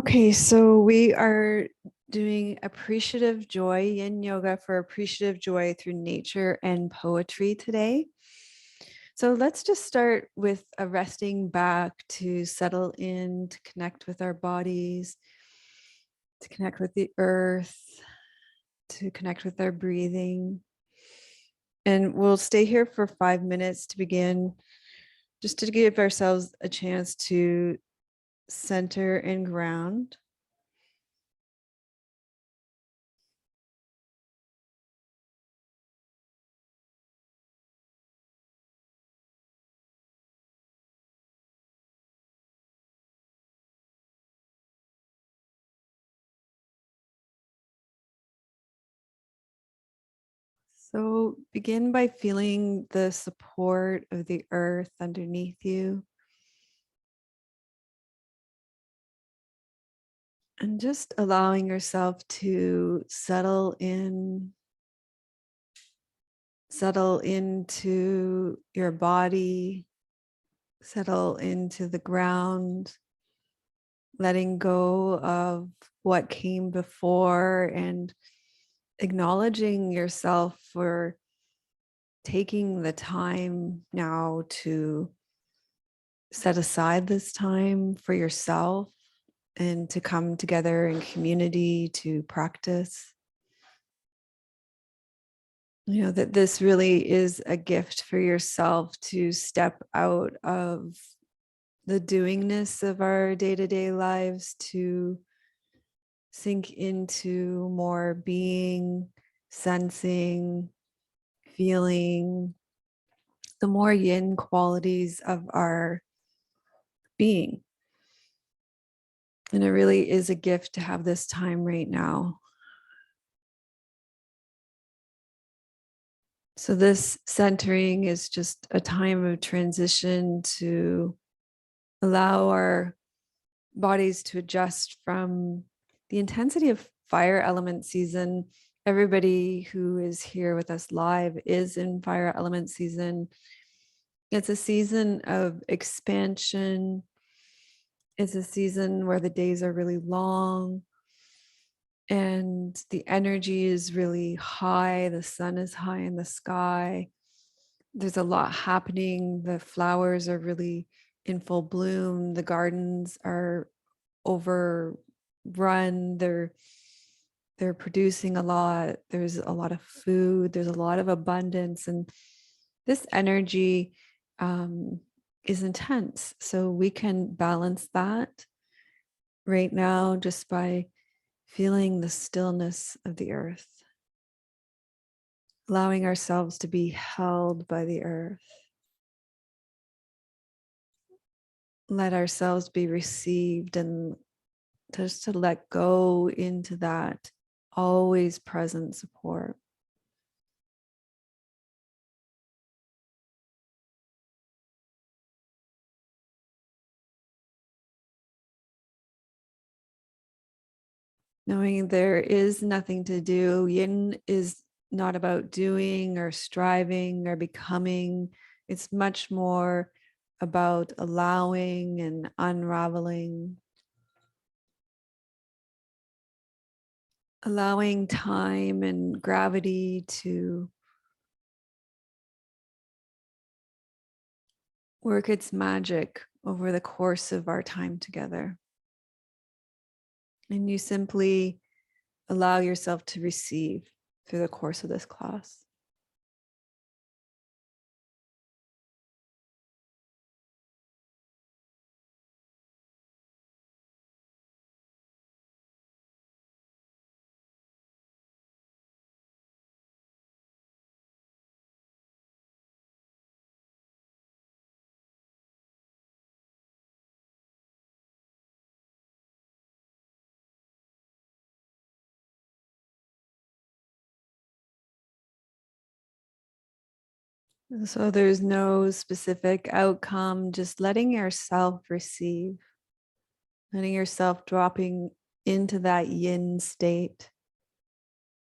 Okay, so we are doing appreciative joy, yin yoga for appreciative joy through nature and poetry today. So let's just start with a resting back to settle in, to connect with our bodies, to connect with the earth, to connect with our breathing. And we'll stay here for 5 minutes to begin, just to give ourselves a chance to center and ground. So begin by feeling the support of the earth underneath you and just allowing yourself to settle into your body, settle into the ground, letting go of what came before and acknowledging yourself for taking the time now to set aside this time for yourself and to come together in community to practice. You know, that this really is a gift for yourself to step out of the doingness of our day-to-day lives to sink into more being, sensing, feeling, the more yin qualities of our being. And it really is a gift to have this time right now. So this centering is just a time of transition to allow our bodies to adjust from the intensity of fire element season. Everybody who is here with us live is in fire element season. It's a season of expansion. It's a season where the days are really long and the energy is really high. The sun is high in the sky. There's a lot happening. The flowers are really in full bloom. The gardens are overrun. They're producing a lot. There's a lot of food. There's a lot of abundance, and this energy is intense. So we can balance that right now just by feeling the stillness of the earth, allowing ourselves to be held by the earth. Let ourselves be received and just to let go into that always present support. Knowing there is nothing to do. Yin is not about doing or striving or becoming. It's much more about allowing and unraveling, allowing time and gravity to work its magic over the course of our time together. And you simply allow yourself to receive through the course of this class. So there's no specific outcome, just letting yourself receive, letting yourself dropping into that yin state,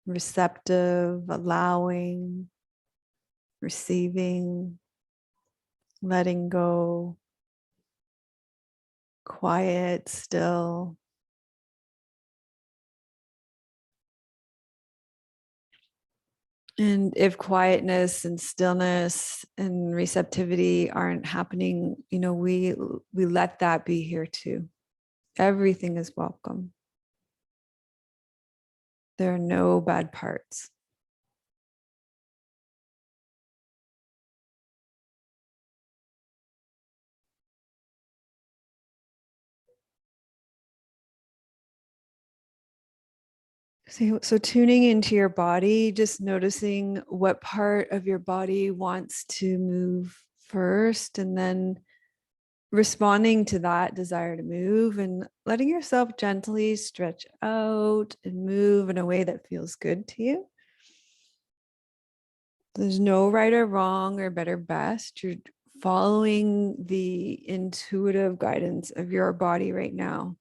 receptive, allowing, receiving, letting go, quiet, still. And if quietness and stillness and receptivity aren't happening, we let that be here too. Everything is welcome. There are no bad parts. So tuning into your body, just noticing what part of your body wants to move first, and then responding to that desire to move and letting yourself gently stretch out and move in a way that feels good to you. There's no right or wrong or better best. You're following the intuitive guidance of your body right now.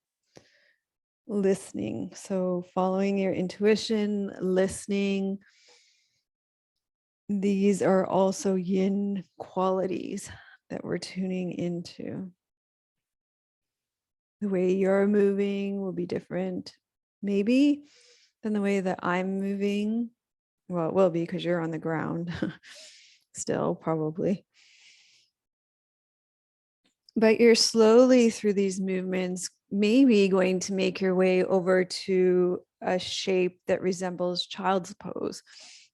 Listening. So following your intuition, listening. These are also yin qualities that we're tuning into. The way you're moving will be different, maybe, than the way that I'm moving. Well, it will be because you're on the ground still, probably. But you're slowly through these movements, maybe going to make your way over to a shape that resembles child's pose.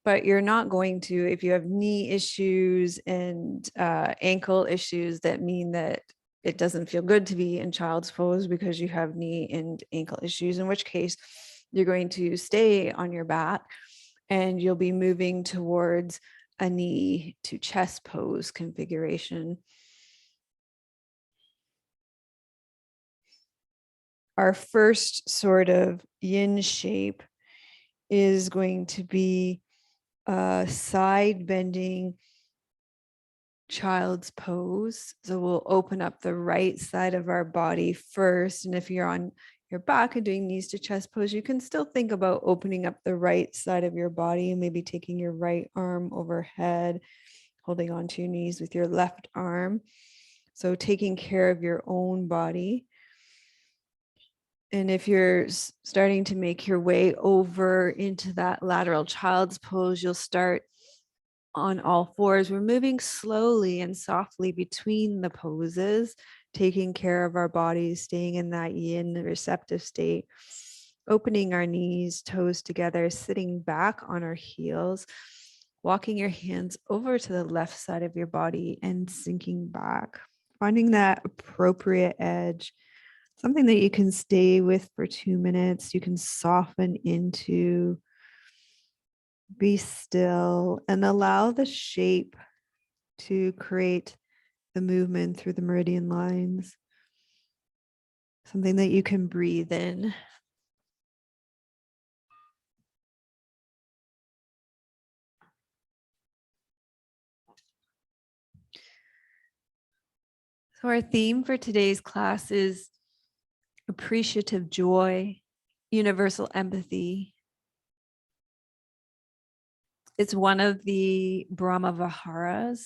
But you're not going to, if you have knee issues and ankle issues that mean that it doesn't feel good to be in child's pose because you have knee and ankle issues, in which case you're going to stay on your back and you'll be moving towards a knee to chest pose configuration. Our first sort of yin shape is going to be a side bending child's pose. So we'll open up the right side of our body first. And if you're on your back and doing knees to chest pose, you can still think about opening up the right side of your body, maybe taking your right arm overhead, holding onto your knees with your left arm. So taking care of your own body. And if you're starting to make your way over into that lateral child's pose, you'll start on all fours. We're moving slowly and softly between the poses, taking care of our bodies, staying in that yin receptive state, opening our knees, toes together, sitting back on our heels, walking your hands over to the left side of your body and sinking back, finding that appropriate edge. Something that you can stay with for 2 minutes, you can soften into, be still, and allow the shape to create the movement through the meridian lines. Something that you can breathe in. So our theme for today's class is appreciative joy, universal empathy. It's one of the Brahma Viharas,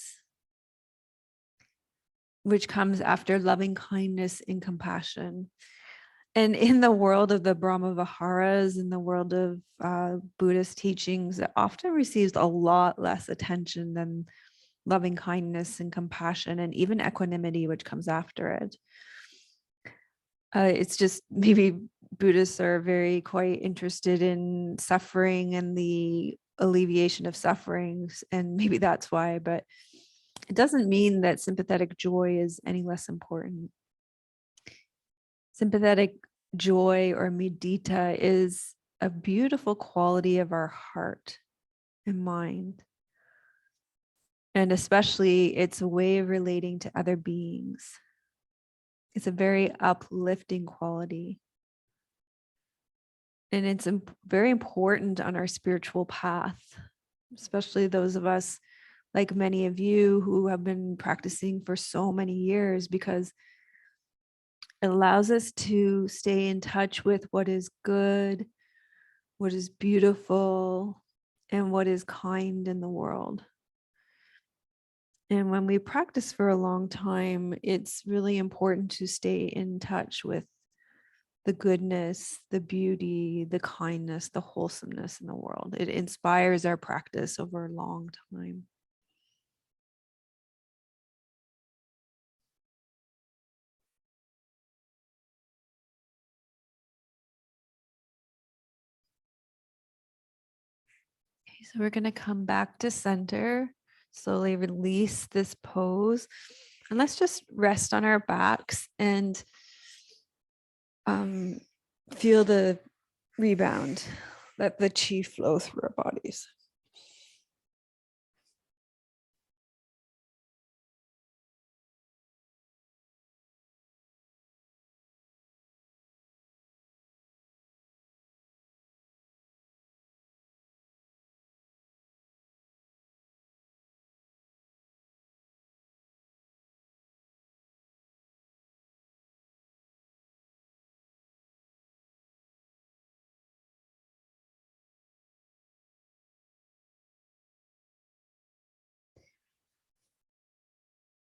which comes after loving kindness and compassion. And in the world of the Brahma Viharas, in the world of Buddhist teachings, it often receives a lot less attention than loving kindness and compassion, and even equanimity, which comes after it. It's just maybe Buddhists are very quite interested in suffering and the alleviation of sufferings, and maybe that's why, but it doesn't mean that sympathetic joy is any less important. Sympathetic joy or mudita is a beautiful quality of our heart and mind. And especially it's a way of relating to other beings. It's a very uplifting quality. And it's very important on our spiritual path, especially those of us like many of you who have been practicing for so many years, because it allows us to stay in touch with what is good, what is beautiful, and what is kind in the world. And when we practice for a long time, it's really important to stay in touch with the goodness, the beauty, the kindness, the wholesomeness in the world. It inspires our practice over a long time. Okay, so we're going to come back to center, slowly release this pose, and let's just rest on our backs and feel the rebound, let the chi flow through our bodies.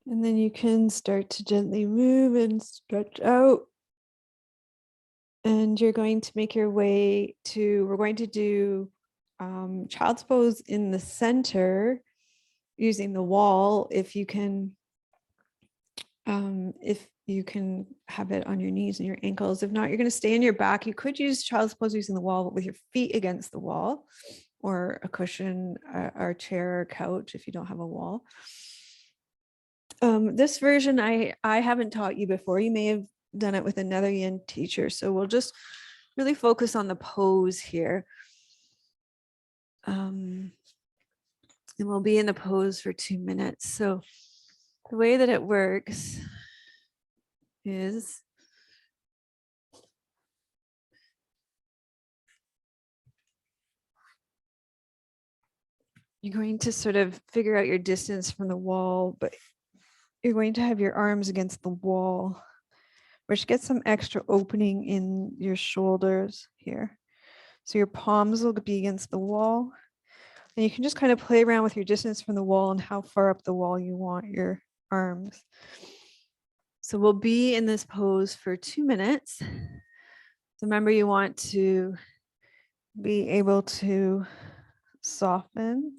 And then you can start to gently move and stretch out. And you're going to make your way to, we're going to do child's pose in the center using the wall. If you can have it on your knees and your ankles. If not, you're going to stay on your back. You could use child's pose using the wall with your feet against the wall, or a cushion or chair or couch if you don't have a wall. This version I haven't taught you before. You may have done it with another yin teacher. So we'll just really focus on the pose here. And we'll be in the pose for 2 minutes. So the way that it works is you're going to sort of figure out your distance from the wall, but you're going to have your arms against the wall, which gets some extra opening in your shoulders here. So your palms will be against the wall, and you can just kind of play around with your distance from the wall and how far up the wall you want your arms. So we'll be in this pose for 2 minutes. So remember, you want to be able to soften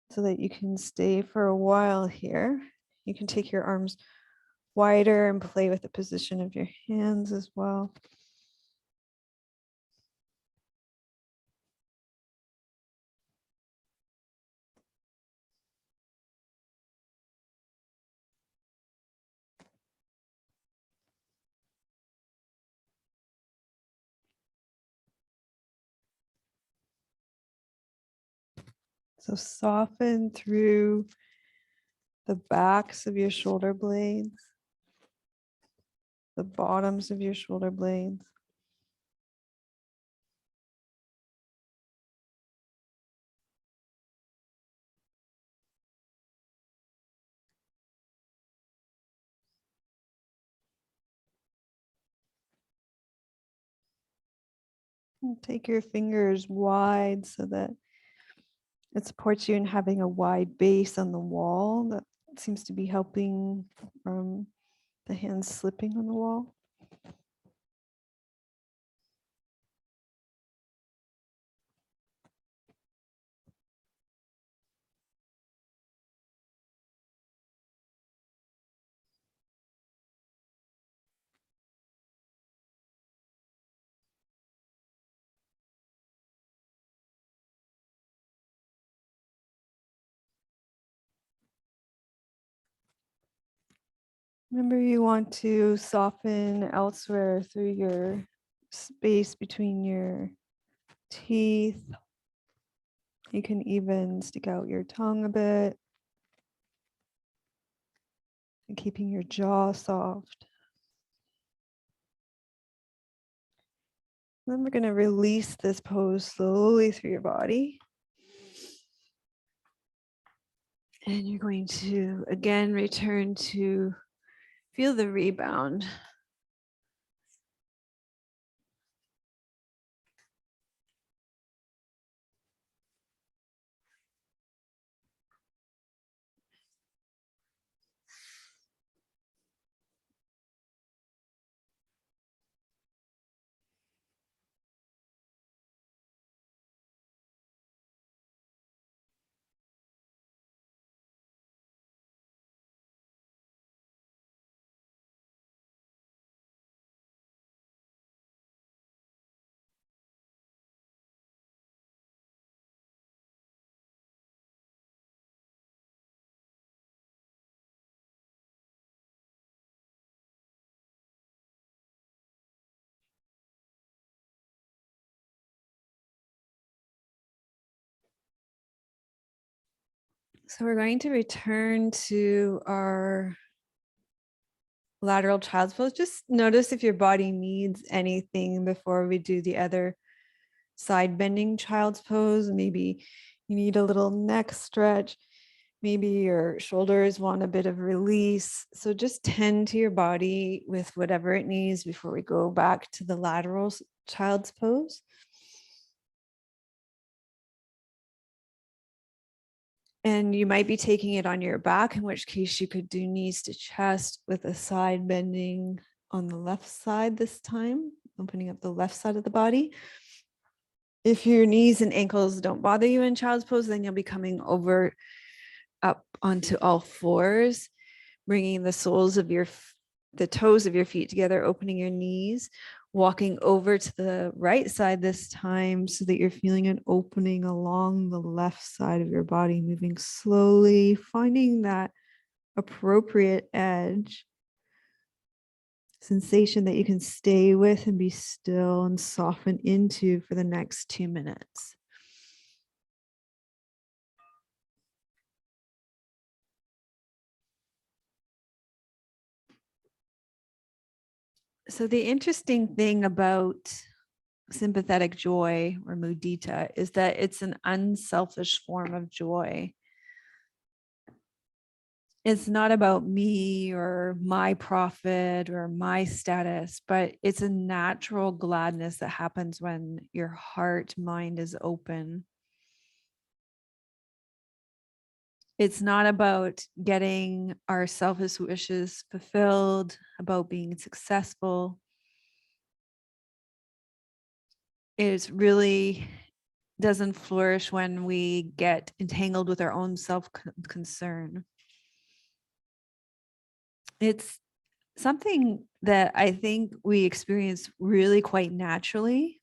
so that you can stay for a while here. You can take your arms wider and play with the position of your hands as well. So soften through the backs of your shoulder blades, the bottoms of your shoulder blades. And take your fingers wide so that it supports you in having a wide base on the wall. That seems to be helping from the hands slipping on the wall. Remember, you want to soften elsewhere through your space between your teeth. You can even stick out your tongue a bit, and keeping your jaw soft. Then we're going to release this pose slowly through your body. And you're going to again return to feel the rebound. So we're going to return to our lateral child's pose. Just notice if your body needs anything before we do the other side bending child's pose. Maybe you need a little neck stretch. Maybe your shoulders want a bit of release. So just tend to your body with whatever it needs before we go back to the lateral child's pose. And you might be taking it on your back, in which case you could do knees to chest with a side bending on the left side this time, opening up the left side of the body. If your knees and ankles don't bother you in child's pose, then you'll be coming over up onto all fours, bringing the soles of the toes of your feet together, opening your knees, walking over to the right side this time so that you're feeling an opening along the left side of your body, moving slowly, finding that appropriate edge, sensation that you can stay with and be still and soften into for the next 2 minutes. So the interesting thing about sympathetic joy or mudita is that it's an unselfish form of joy. It's not about me or my profit or my status, but it's a natural gladness that happens when your heart, mind is open. It's not about getting our selfish wishes fulfilled, about being successful. It really doesn't flourish when we get entangled with our own self-concern. It's something that I think we experience really quite naturally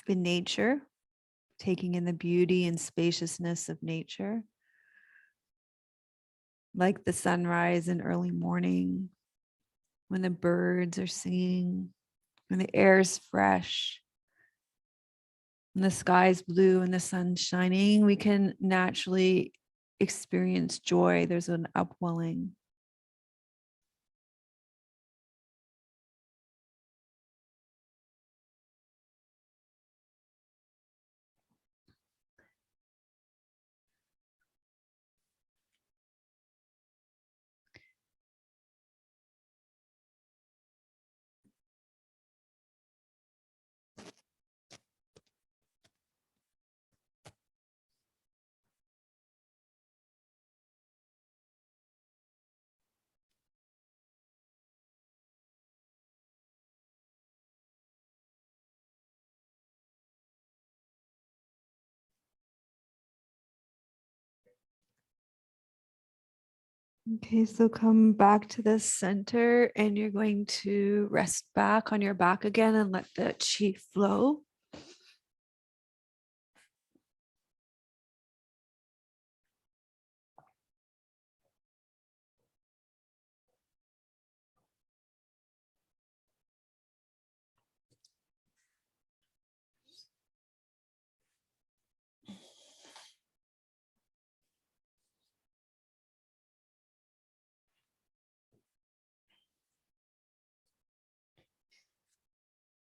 in nature, taking in the beauty and spaciousness of nature, like the sunrise and early morning, when the birds are singing, when the air is fresh, when the sky is blue and the sun's shining, we can naturally experience joy. There's an upwelling. Okay, so come back to the center and you're going to rest back on your back again and let the chi flow.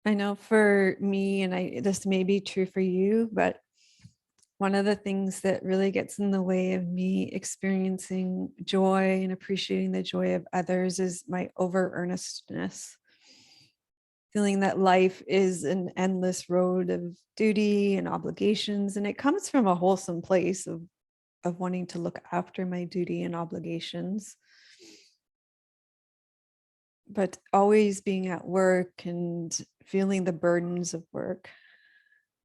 I know for me, and this may be true for you, but one of the things that really gets in the way of me experiencing joy and appreciating the joy of others is my over earnestness. Feeling that life is an endless road of duty and obligations, and it comes from a wholesome place of wanting to look after my duty and obligations. But always being at work and feeling the burdens of work.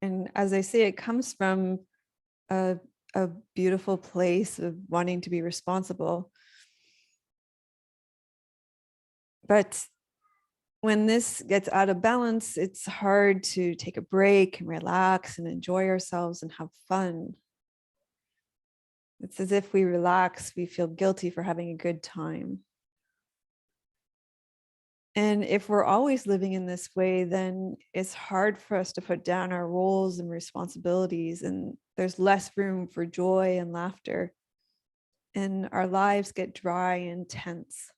And as I say, it comes from a, a beautiful place of wanting to be responsible. But when this gets out of balance, it's hard to take a break and relax and enjoy ourselves and have fun. It's as if we relax, we feel guilty for having a good time. And if we're always living in this way, then it's hard for us to put down our roles and responsibilities, and there's less room for joy and laughter. and our lives get dry and tense.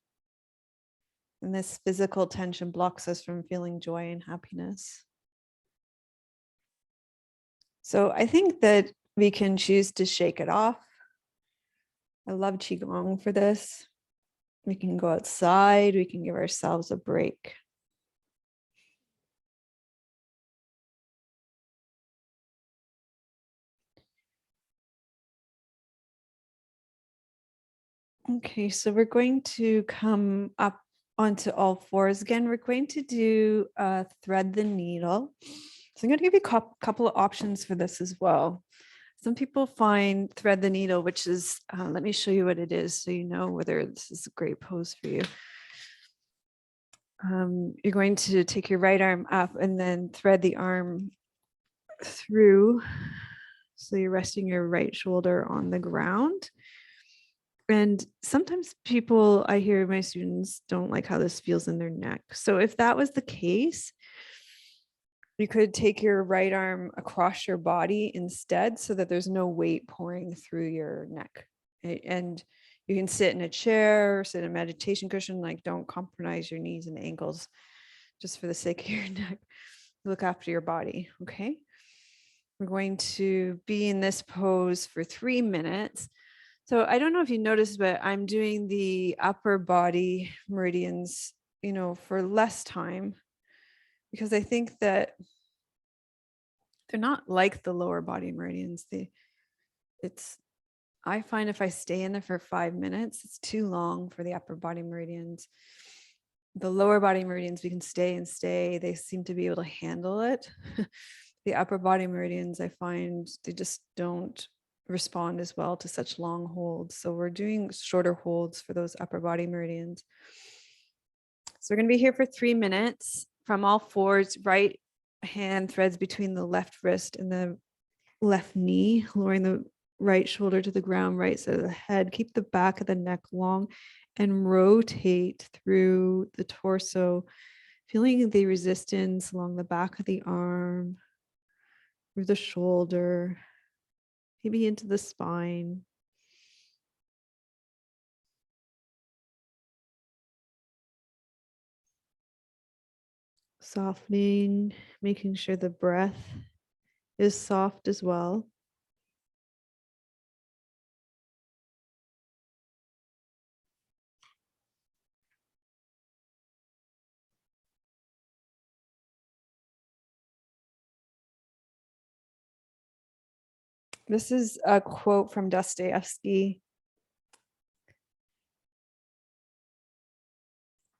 And this physical tension blocks us from feeling joy and happiness. So I think that we can choose to shake it off. I love Qigong for this. We can go outside, we can give ourselves a break. Okay, so we're going to come up onto all fours again. We're going to do thread the needle. So I'm going to give you a couple of options for this as well. Some people find thread the needle, which is, let me show you what it is so you know whether this is a great pose for you. You're going to take your right arm up and then thread the arm through. So you're resting your right shoulder on the ground. And sometimes people, I hear my students don't like how this feels in their neck. So if that was the case, you could take your right arm across your body instead so that there's no weight pouring through your neck. And you can sit in a chair, sit in a meditation cushion, like don't compromise your knees and ankles just for the sake of your neck. Look after your body, okay? We're going to be in this pose for 3 minutes. So I don't know if you noticed, but I'm doing the upper body meridians, for less time because I think that they're not like the lower body meridians. I find if I stay in there for 5 minutes, it's too long for the upper body meridians. The lower body meridians, we can stay and stay. They seem to be able to handle it. The upper body meridians, I find they just don't respond as well to such long holds. So we're doing shorter holds for those upper body meridians. So we're going to be here for 3 minutes from all fours. Right hand threads between the left wrist and the left knee, lowering the right shoulder to the ground, right side of the head. Keep the back of the neck long and rotate through the torso, feeling the resistance along the back of the arm, through the shoulder, maybe into the spine. Softening, making sure the breath is soft as well. This is a quote from Dostoevsky.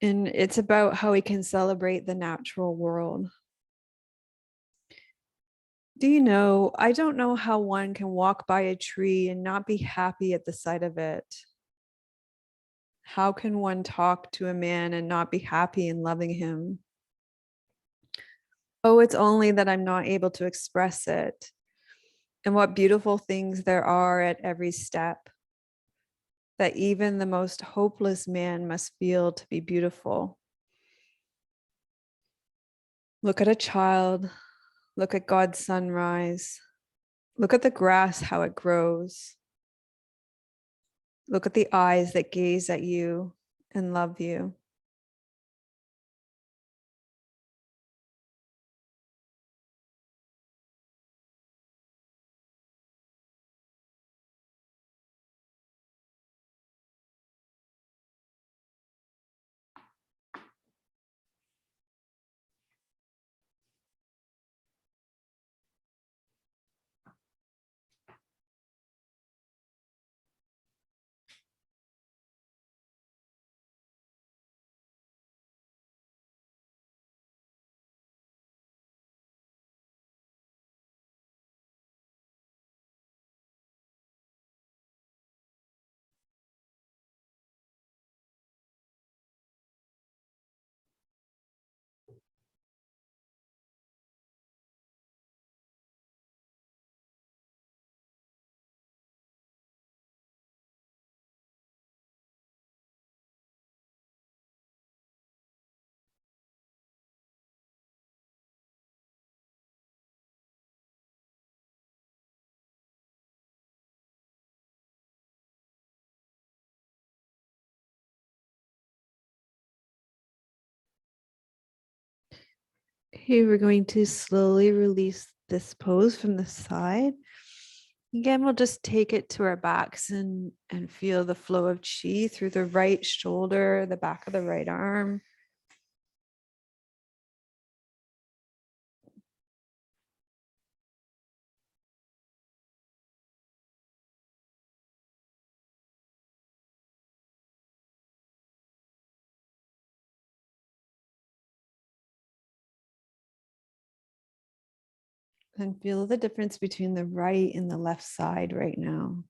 And it's about how we can celebrate the natural world. Do you know, I don't know how one can walk by a tree and not be happy at the sight of it. How can one talk to a man and not be happy in loving him? Oh, it's only that I'm not able to express it. And what beautiful things there are at every step, that even the most hopeless man must feel to be beautiful. Look at a child, look at God's sunrise, look at the grass, how it grows. Look at the eyes that gaze at you and love you. Okay, we're going to slowly release this pose from the side. Again, we'll just take it to our backs and feel the flow of chi through the right shoulder, the back of the right arm. And feel the difference between the right and the left side right now.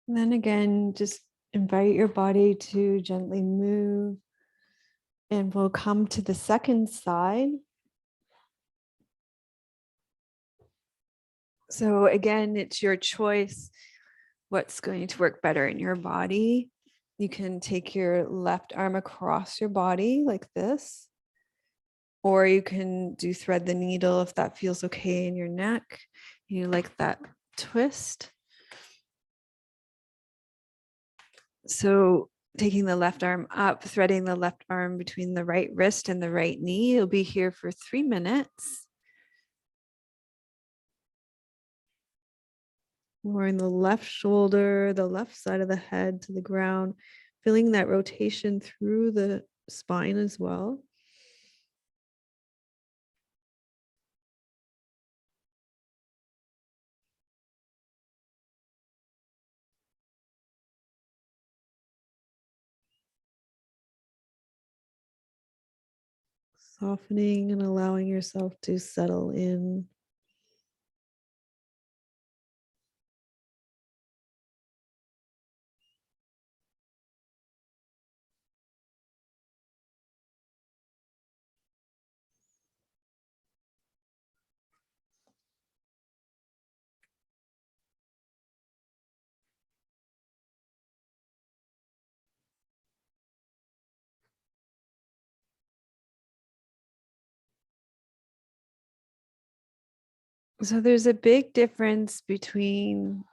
And then again, just invite your body to gently move. And we'll come to the second side. So again, it's your choice what's going to work better in your body. You can take your left arm across your body like this, or you can do thread the needle if that feels okay in your neck. You like that twist. So taking the left arm up, threading the left arm between the right wrist and the right knee. You'll be here for 3 minutes. Lowering the left shoulder, the left side of the head to the ground, feeling that rotation through the spine as well. Softening and allowing yourself to settle in. So there's a big difference between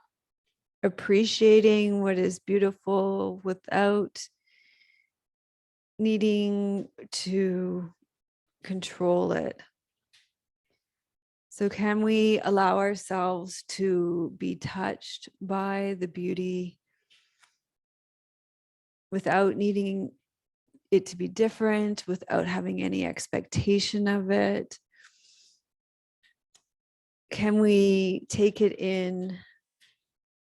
appreciating what is beautiful without needing to control it. So, can we allow ourselves to be touched by the beauty without needing it to be different, without having any expectation of it? Can we take it in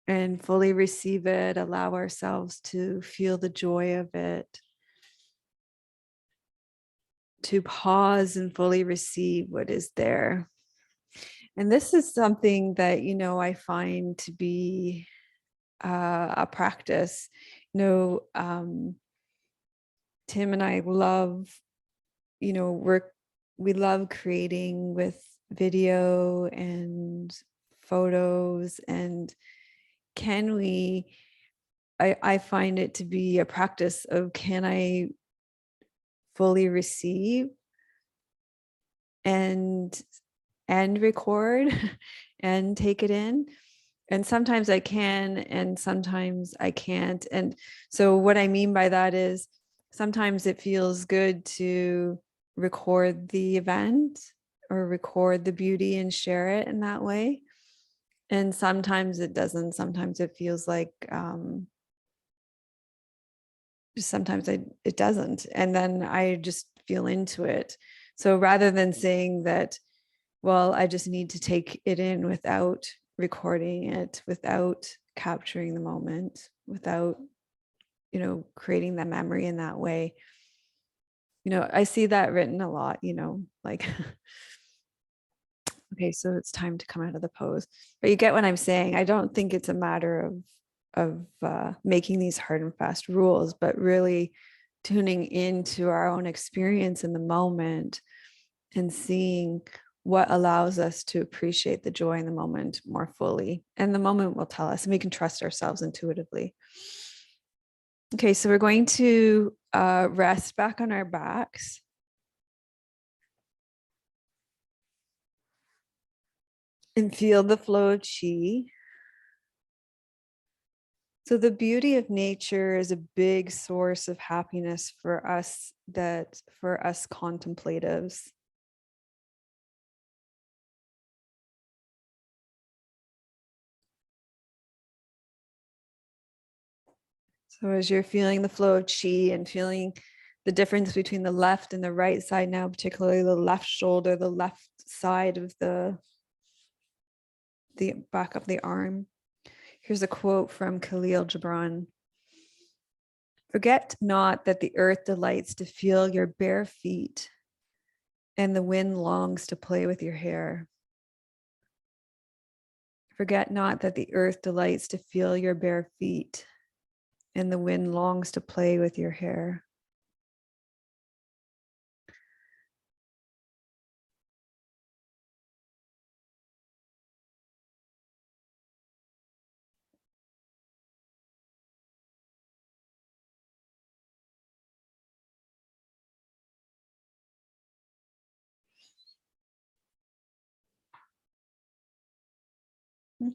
and fully receive it, allow ourselves to feel the joy of it, to pause and fully receive what is there? And this is something that, I find to be a practice. Tim and I love, we love creating with video and photos. And can we, I find it to be a practice of, can I fully receive and record and take it in? And sometimes I can, and sometimes I can't. And so what I mean by that is sometimes it feels good to record the event or record the beauty and share it in that way. And sometimes it doesn't. Sometimes it feels like it doesn't. And then I just feel into it. So rather than saying that, well, I just need to take it in without recording it, without capturing the moment, without, creating that memory in that way. I see that written a lot, like, okay, so it's time to come out of the pose. But you get what I'm saying. I don't think it's a matter of making these hard and fast rules, but really tuning into our own experience in the moment and seeing what allows us to appreciate the joy in the moment more fully. And the moment will tell us, and we can trust ourselves intuitively. Okay, so we're going to rest back on our backs. And feel the flow of chi. So the beauty of nature is a big source of happiness for us, for us contemplatives. So as you're feeling the flow of chi and feeling the difference between the left and the right side now, particularly the left shoulder, the left side of the back of the arm. Here's a quote from Khalil Gibran. Forget not that the earth delights to feel your bare feet, and the wind longs to play with your hair. Forget not that the earth delights to feel your bare feet, and the wind longs to play with your hair.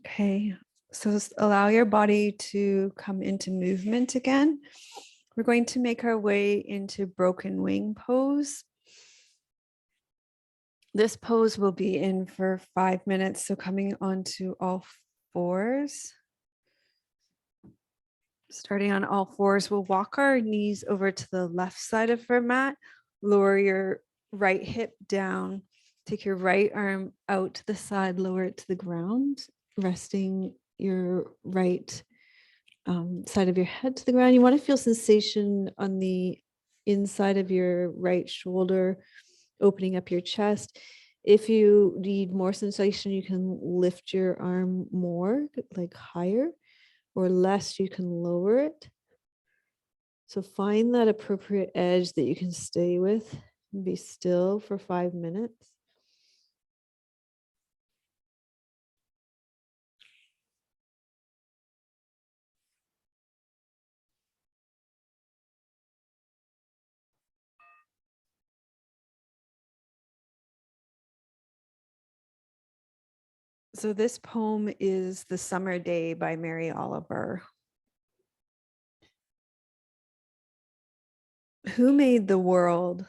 Okay, so allow your body to come into movement again. We're going to make our way into broken wing pose. This pose will be in for 5 minutes, so coming onto all fours. Starting on all fours, we'll walk our knees over to the left side of our mat, lower your right hip down, take your right arm out to the side, lower it to the ground, resting your right side of your head to the ground. You want to feel sensation on the inside of your right shoulder, opening up your chest. If you need more sensation, you can lift your arm more, like higher, or less, you can lower it. So find that appropriate edge that you can stay with and be still for 5 minutes. So this poem is The Summer Day by Mary Oliver. Who made the world?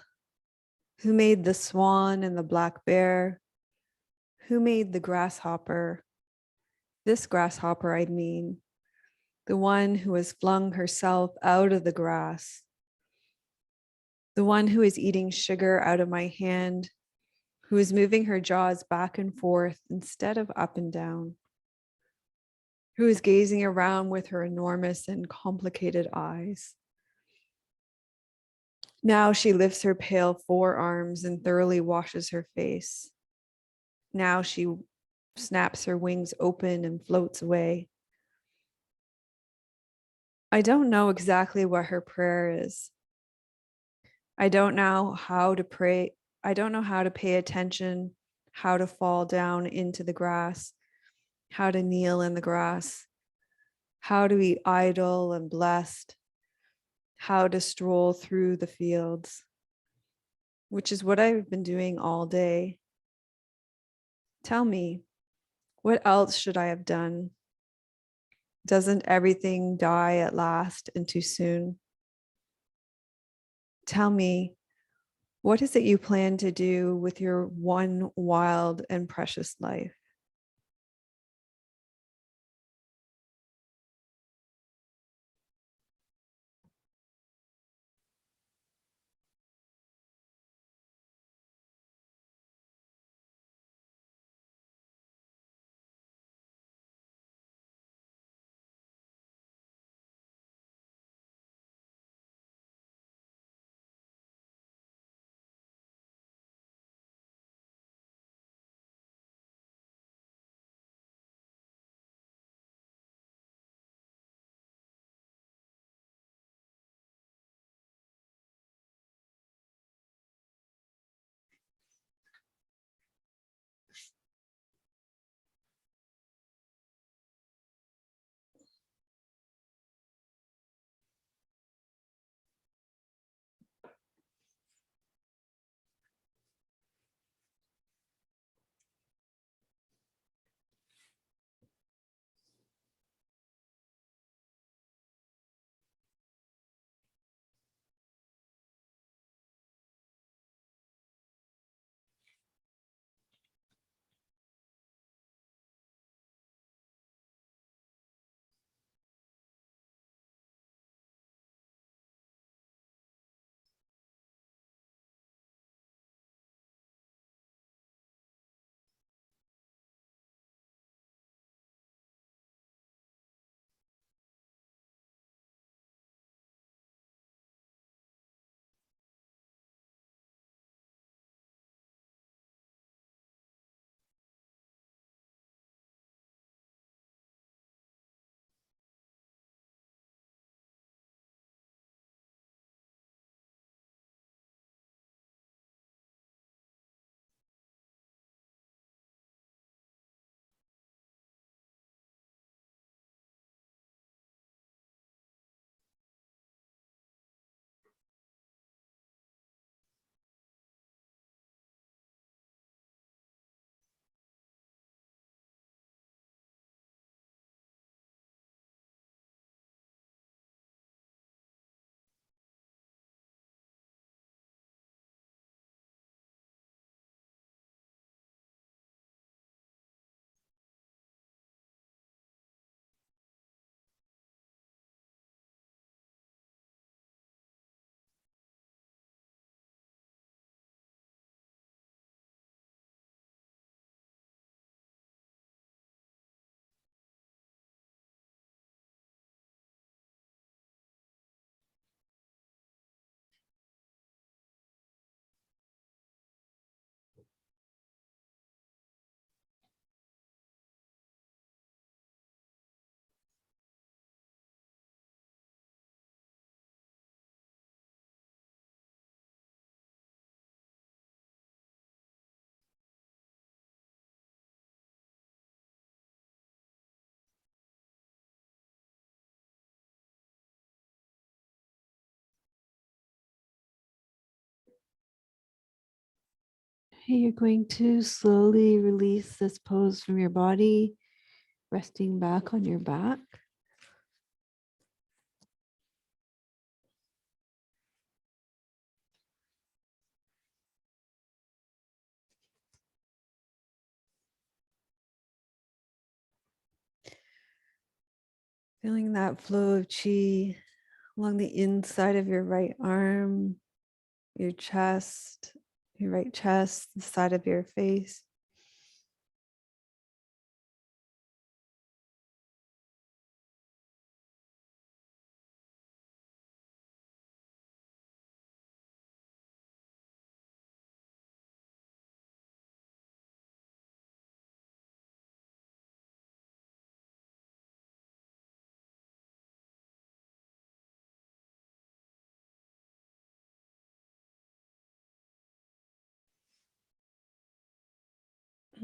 Who made the swan and the black bear? Who made the grasshopper? This grasshopper, I mean, the one who has flung herself out of the grass, the one who is eating sugar out of my hand, who is moving her jaws back and forth instead of up and down, who is gazing around with her enormous and complicated eyes. Now she lifts her pale forearms and thoroughly washes her face. Now she snaps her wings open and floats away. I don't know exactly what her prayer is. I don't know how to pray. I don't know how to pay attention, how to fall down into the grass, how to kneel in the grass, how to be idle and blessed, how to stroll through the fields, which is what I've been doing all day. Tell me, what else should I have done? Doesn't everything die at last and too soon? Tell me, what is it you plan to do with your one wild and precious life? Okay, you're going to slowly release this pose from your body, resting back on your back. Feeling that flow of chi along the inside of your right arm, your chest, your right chest, the side of your face.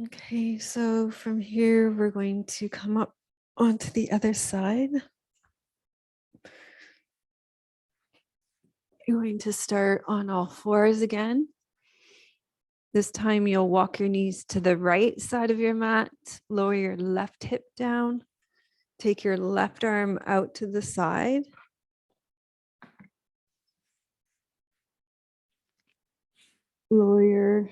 Okay, so from here, we're going to come up onto the other side. You're going to start on all fours again. This time you'll walk your knees to the right side of your mat, lower your left hip down, take your left arm out to the side. Lower your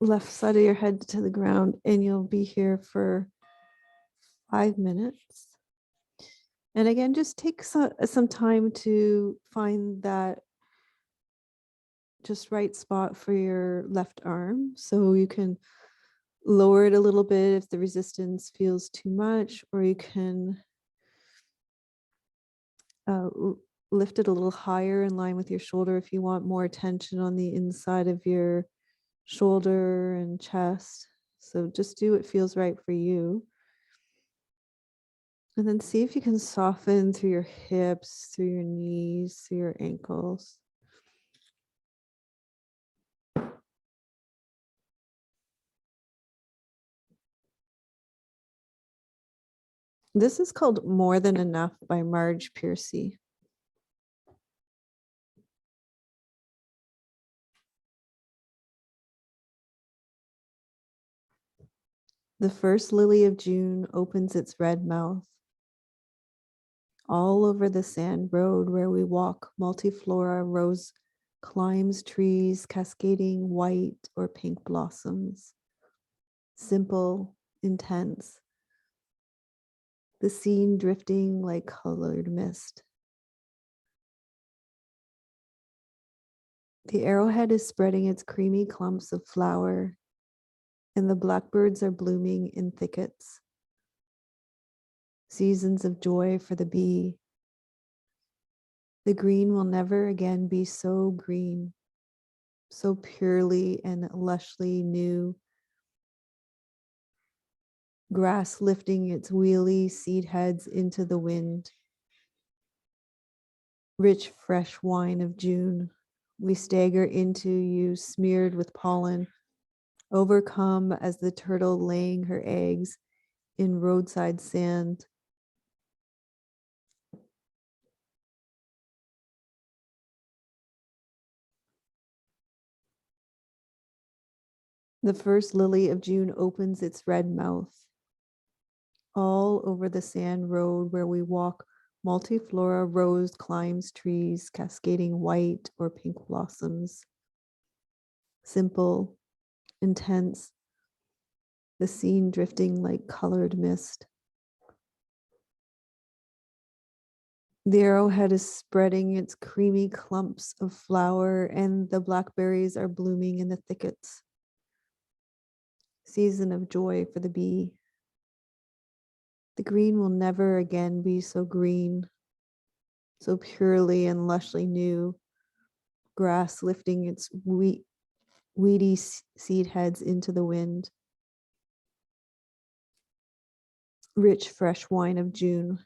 left side of your head to the ground, and you'll be here for 5 minutes. And again, just take some time to find that just right spot for your left arm. So you can lower it a little bit if the resistance feels too much, or you can lift it a little higher in line with your shoulder if you want more tension on the inside of your shoulder and chest. So just do what feels right for you. And then see if you can soften through your hips, through your knees, through your ankles. This is called More Than Enough by Marge Piercy. The first lily of June opens its red mouth. All over the sand road where we walk, multiflora rose climbs trees, cascading white or pink blossoms. Simple, intense. The scene drifting like colored mist. The arrowhead is spreading its creamy clumps of flower, and the blackbirds are blooming in thickets. Seasons of joy for the bee. The green will never again be so green, so purely and lushly new. Grass lifting its wheelie seed heads into the wind. Rich, fresh wine of June. We stagger into you, smeared with pollen, overcome as the turtle laying her eggs in roadside sand. The first lily of June opens its red mouth. All over the sand road where we walk, multiflora rose climbs trees, cascading white or pink blossoms. Simple, intense, the scene drifting like colored mist. The arrowhead is spreading its creamy clumps of flower, and the blackberries are blooming in the thickets. Season of joy for the bee. The green will never again be so green, so purely and lushly new. Grass lifting its weedy seed heads into the wind. Rich, fresh wine of June.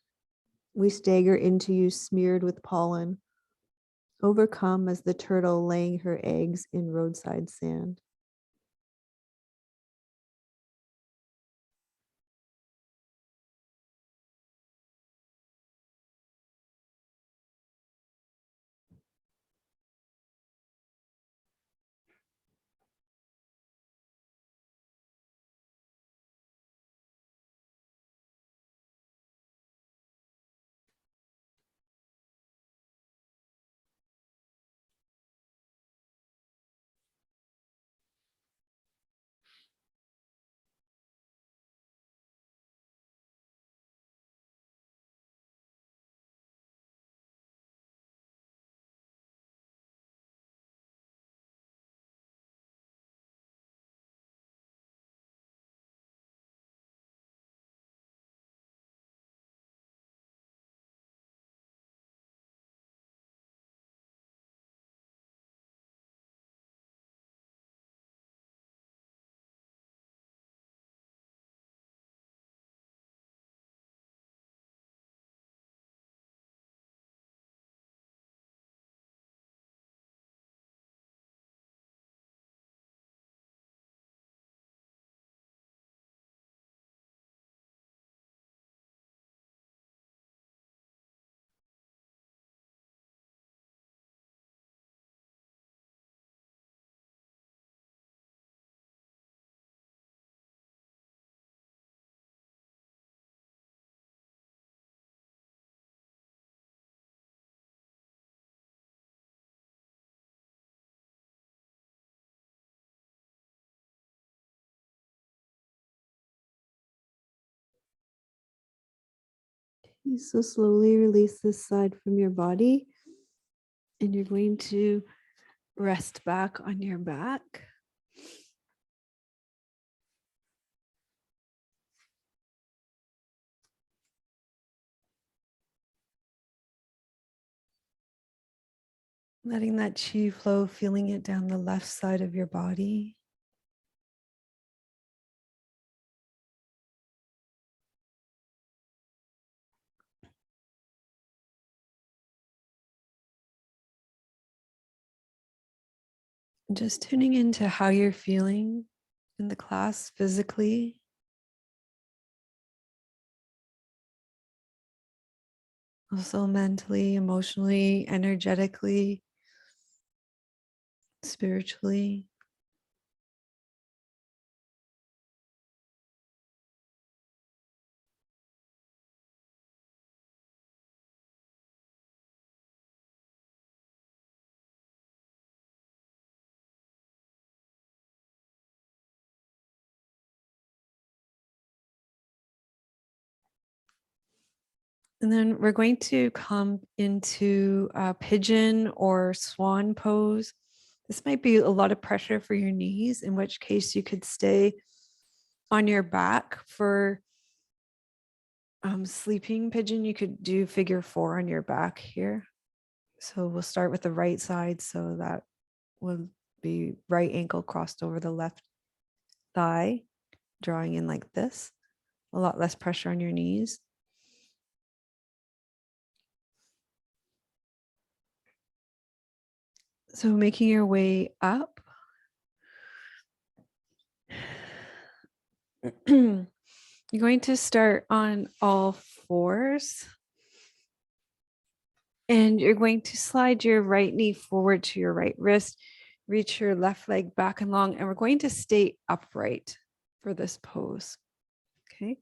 We stagger into you, smeared with pollen, overcome as the turtle laying her eggs in roadside sand. So slowly release this side from your body, and you're going to rest back on your back. Letting that chi flow, feeling it down the left side of your body. Just tuning into how you're feeling in the class physically. Also mentally, emotionally, energetically, spiritually. And then we're going to come into a pigeon or swan pose. This might be a lot of pressure for your knees, in which case you could stay on your back for sleeping pigeon. You could do figure 4 on your back here. So we'll start with the right side. So that will be right ankle crossed over the left thigh, drawing in like this. A lot less pressure on your knees. So making your way up. You're going to start on all fours. And you're going to slide your right knee forward to your right wrist, reach your left leg back and long, and we're going to stay upright for this pose. Okay.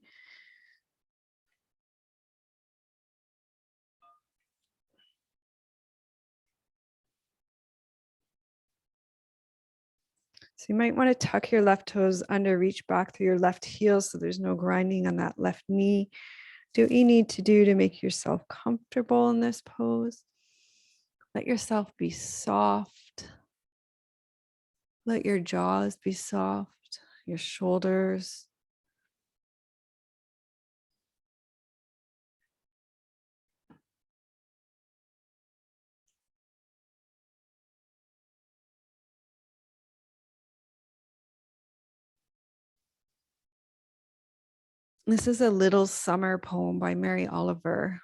So you might want to tuck your left toes under, reach back through your left heel so there's no grinding on that left knee. Do what you need to do to make yourself comfortable in this pose. Let yourself be soft. Let your jaws be soft, your shoulders. This is a Little Summer poem by Mary Oliver.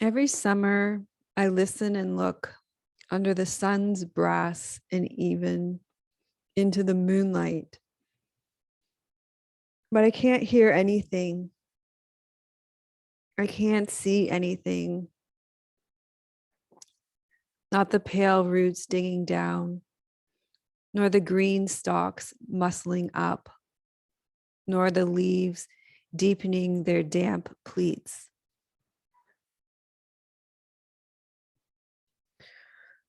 Every summer, I listen and look under the sun's brass and even into the moonlight. But I can't hear anything. I can't see anything. Not the pale roots digging down, nor the green stalks muscling up, nor the leaves deepening their damp pleats,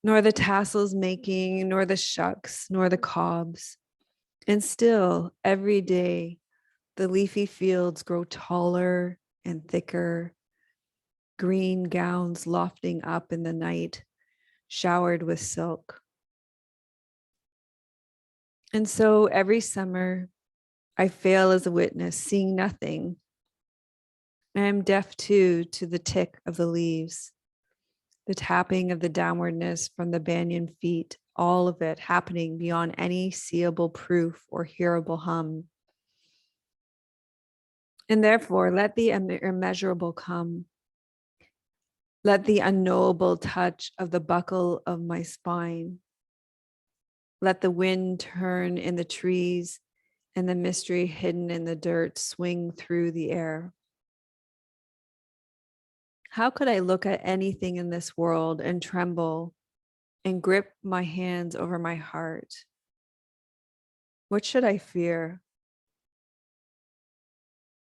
nor the tassels making, nor the shucks, nor the cobs. And still, every day, the leafy fields grow taller and thicker, green gowns lofting up in the night, showered with silk. And so every summer, I fail as a witness, seeing nothing. I am deaf too to the tick of the leaves, the tapping of the downwardness from the banyan feet, all of it happening beyond any seeable proof or hearable hum. And therefore, let the immeasurable come. Let the unknowable touch of the buckle of my spine. Let the wind turn in the trees and the mystery hidden in the dirt swing through the air. How could I look at anything in this world and tremble and grip my hands over my heart? What should I fear?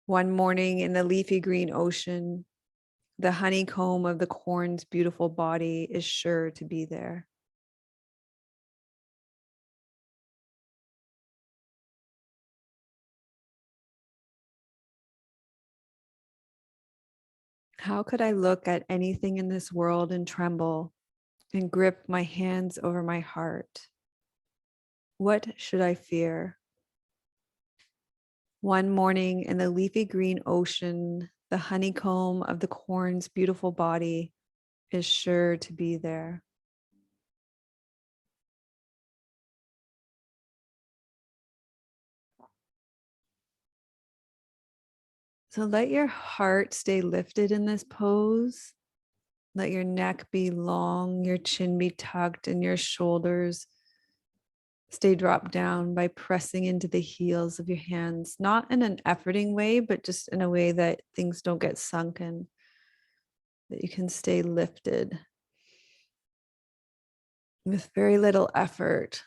One morning in the leafy green ocean, the honeycomb of the corn's beautiful body is sure to be there. How could I look at anything in this world and tremble and grip my hands over my heart? What should I fear? One morning in the leafy green ocean, the honeycomb of the corn's beautiful body is sure to be there. So let your heart stay lifted in this pose. Let your neck be long, your chin be tucked, and your shoulders stay dropped down by pressing into the heels of your hands, not in an efforting way, but just in a way that things don't get sunken, that you can stay lifted with very little effort.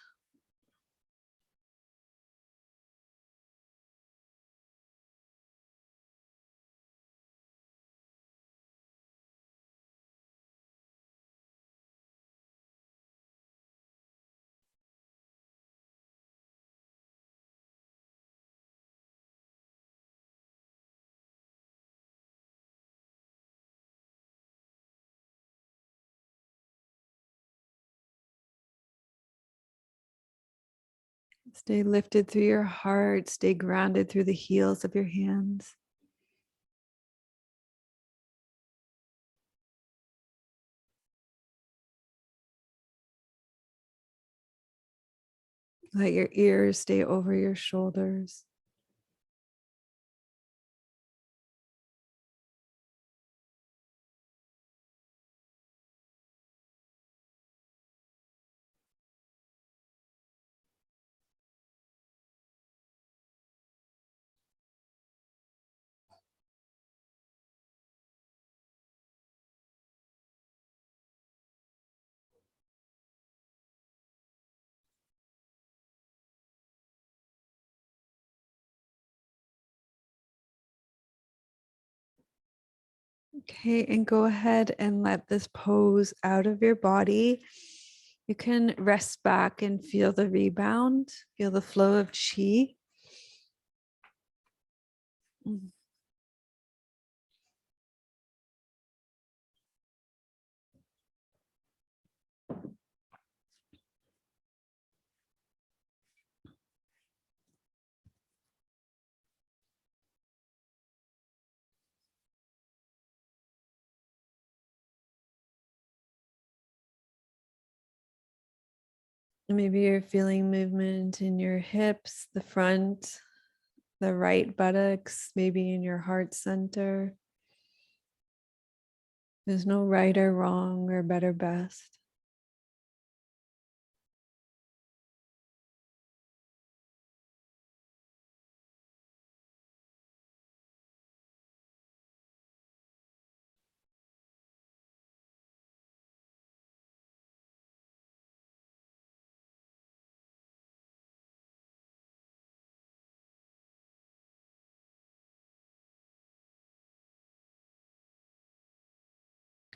Stay lifted through your heart, stay grounded through the heels of your hands. Let your ears stay over your shoulders. Okay, and go ahead and let this pose out of your body. You can rest back and feel the rebound, feel the flow of chi. Maybe you're feeling movement in your hips, the front, the right buttocks, maybe in your heart center. There's no right or wrong or better best.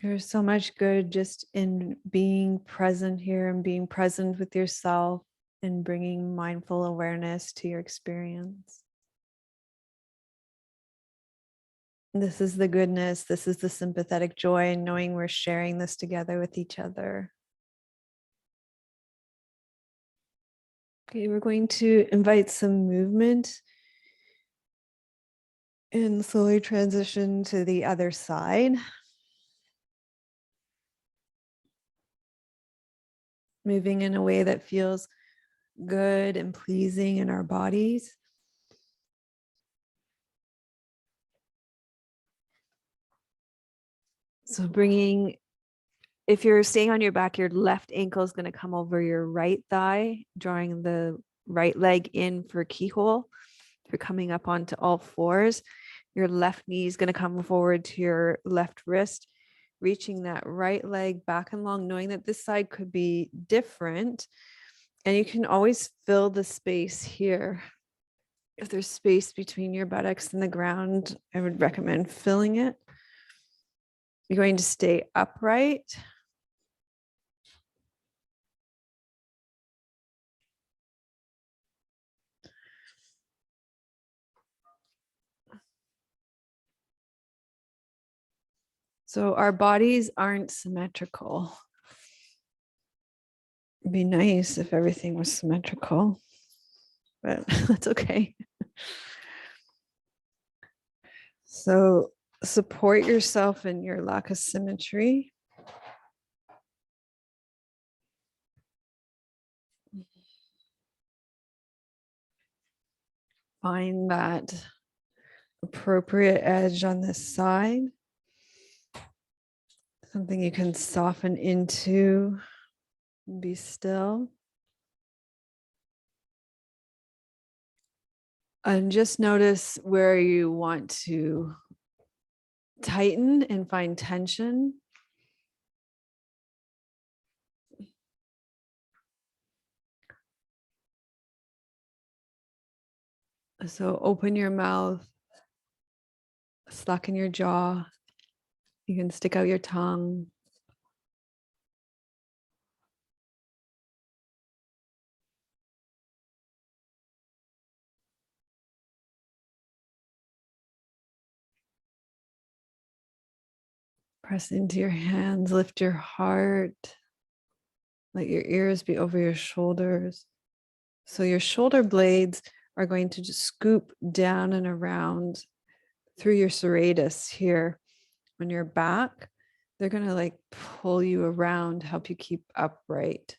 There's so much good just in being present here and being present with yourself and bringing mindful awareness to your experience. This is the goodness, this is the sympathetic joy, and knowing we're sharing this together with each other. Okay, we're going to invite some movement and slowly transition to the other side. Moving in a way that feels good and pleasing in our bodies. So bringing, if you're staying on your back, your left ankle is going to come over your right thigh, drawing the right leg in for keyhole. If you're coming up onto all fours, your left knee is going to come forward to your left wrist, reaching that right leg back and long, knowing that this side could be different. And you can always fill the space here. If there's space between your buttocks and the ground, I would recommend filling it. You're going to stay upright. So our bodies aren't symmetrical. It'd be nice if everything was symmetrical, but that's okay. So support yourself in your lack of symmetry. Find that appropriate edge on this side. Something you can soften into. Be still. And just notice where you want to tighten and find tension. So open your mouth, slacken your jaw. You can stick out your tongue. Press into your hands, lift your heart. Let your ears be over your shoulders. So your shoulder blades are going to just scoop down and around through your serratus here on your back. They're going to like pull you around, help you keep upright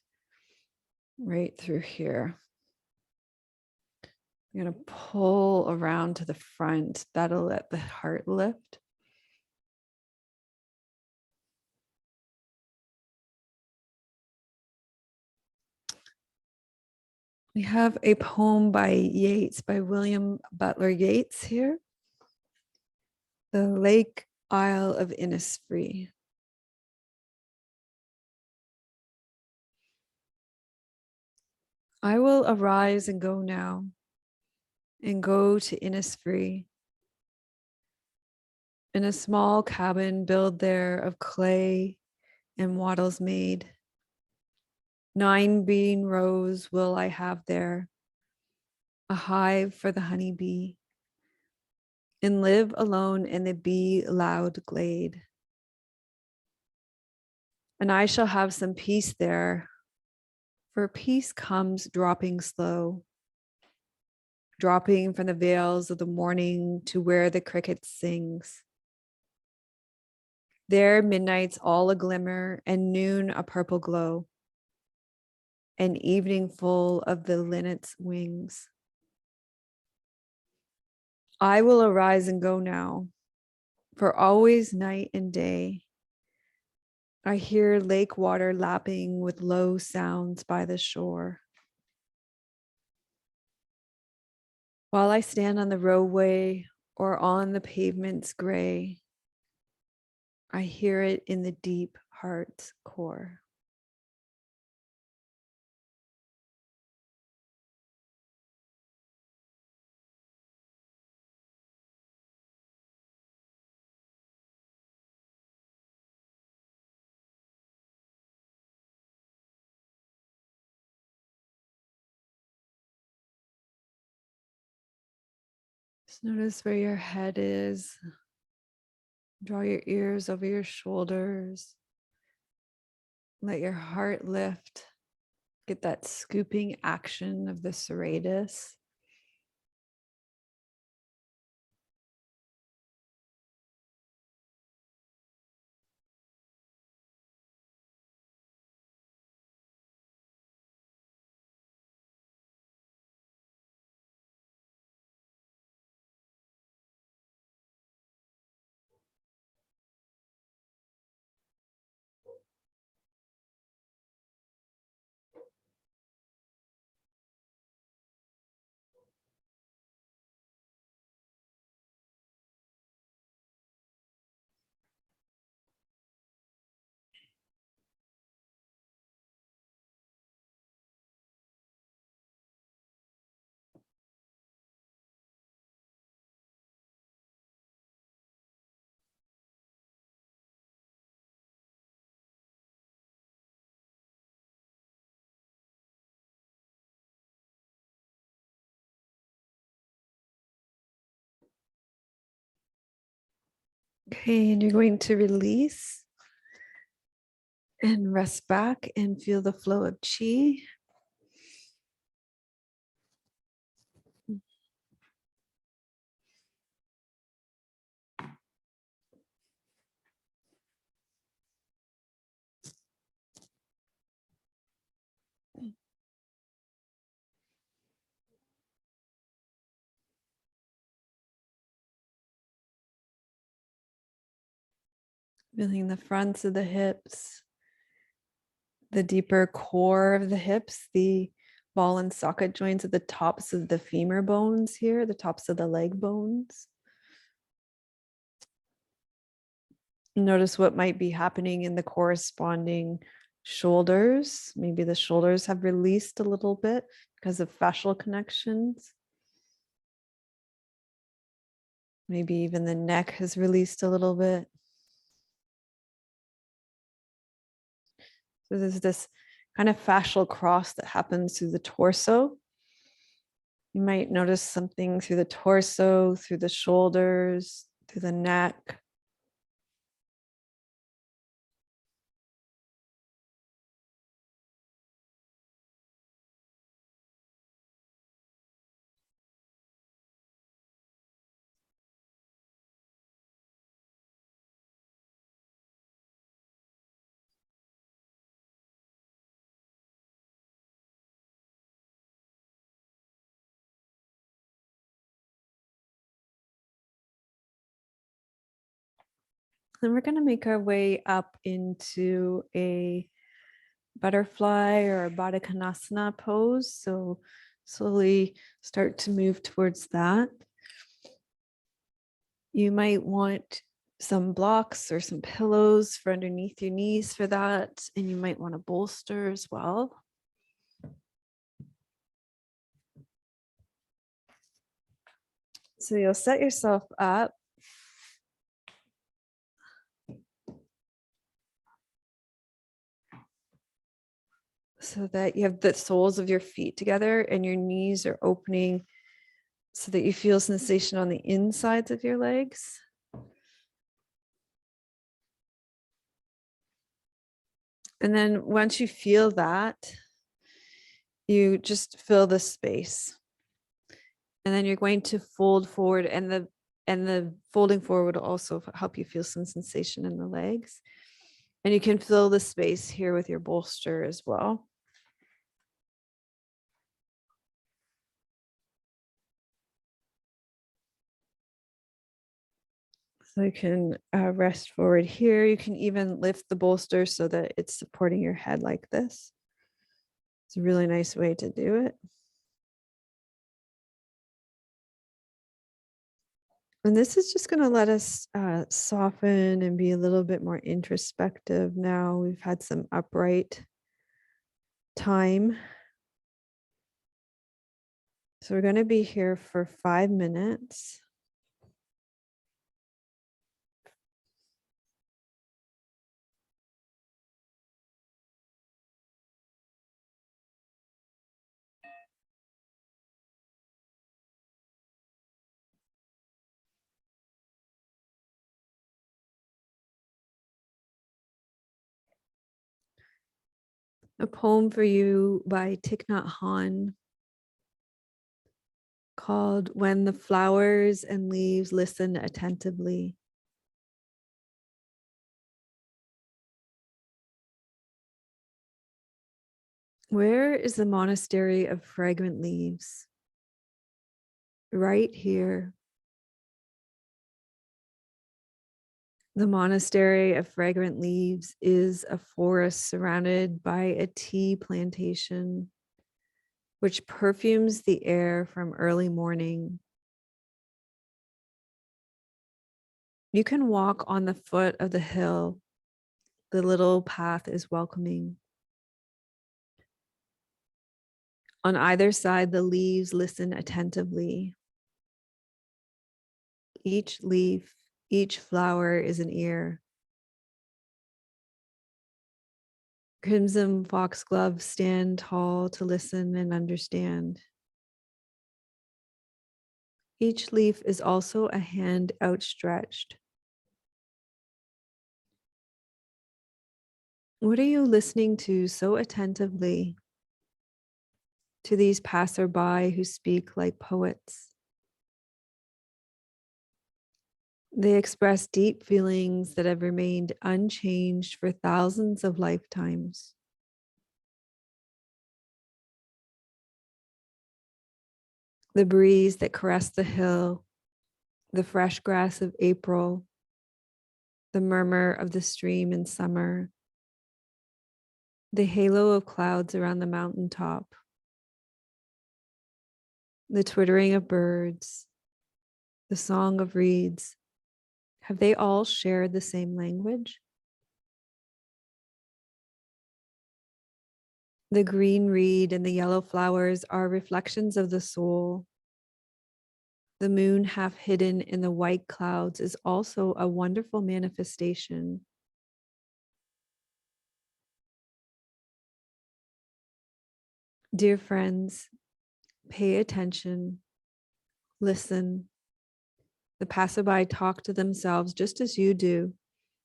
right through here. You're going to pull around to the front. That'll let the heart lift. We have a poem by Yeats, by William Butler Yeats here. The Lake Isle of Innisfree. I will arise and go now, and go to Innisfree. In a small cabin built there of clay and wattles made. 9 bean rows will I have there, a hive for the honey bee, and live alone in the bee loud glade. And I shall have some peace there, for peace comes dropping slow, dropping from the veils of the morning to where the cricket sings. There midnight's all a glimmer, and noon a purple glow, and evening full of the linnet's wings. I will arise and go now, for always night and day I hear lake water lapping with low sounds by the shore. While I stand on the roadway or on the pavement's gray, I hear it in the deep heart's core. Just notice where your head is. Draw your ears over your shoulders. Let your heart lift. Get that scooping action of the serratus. Okay, and you're going to release and rest back and feel the flow of chi. Feeling the fronts of the hips, the deeper core of the hips, the ball and socket joints at the tops of the femur bones here, the tops of the leg bones. Notice what might be happening in the corresponding shoulders. Maybe the shoulders have released a little bit because of fascial connections. Maybe even the neck has released a little bit. So there's this kind of fascial cross that happens through the torso. You might notice something through the torso, through the shoulders, through the neck. Then we're going to make our way up into a butterfly or a Baddha Konasana pose. So slowly start to move towards that. You might want some blocks or some pillows for underneath your knees for that. And you might want a bolster as well. So you'll set yourself up so that you have the soles of your feet together and your knees are opening so that you feel sensation on the insides of your legs. And then once you feel that, you just fill the space. And then you're going to fold forward, and the folding forward will also help you feel some sensation in the legs. And you can fill the space here with your bolster as well. So you can rest forward here. You can even lift the bolster so that it's supporting your head like this. It's a really nice way to do it. And this is just going to let us soften and be a little bit more introspective now. We've had some upright time. So we're going to be here for 5 minutes. A poem for you by Thich Nhat Hanh called When the Flowers and Leaves Listen Attentively. Where is the monastery of fragrant leaves? Right here. The monastery of fragrant leaves is a forest surrounded by a tea plantation, which perfumes the air from early morning. You can walk on the foot of the hill. The little path is welcoming. On either side, the leaves listen attentively. Each leaf, each flower is an ear. Crimson foxgloves stand tall to listen and understand. Each leaf is also a hand outstretched. What are you listening to so attentively? To these passerby who speak like poets. They express deep feelings that have remained unchanged for thousands of lifetimes. The breeze that caressed the hill, the fresh grass of April, the murmur of the stream in summer, the halo of clouds around the mountaintop, the twittering of birds, the song of reeds. Have they all shared the same language? The green reed and the yellow flowers are reflections of the soul. The moon, half hidden in the white clouds, is also a wonderful manifestation. Dear friends, pay attention, listen. The passerby talk to themselves just as you do,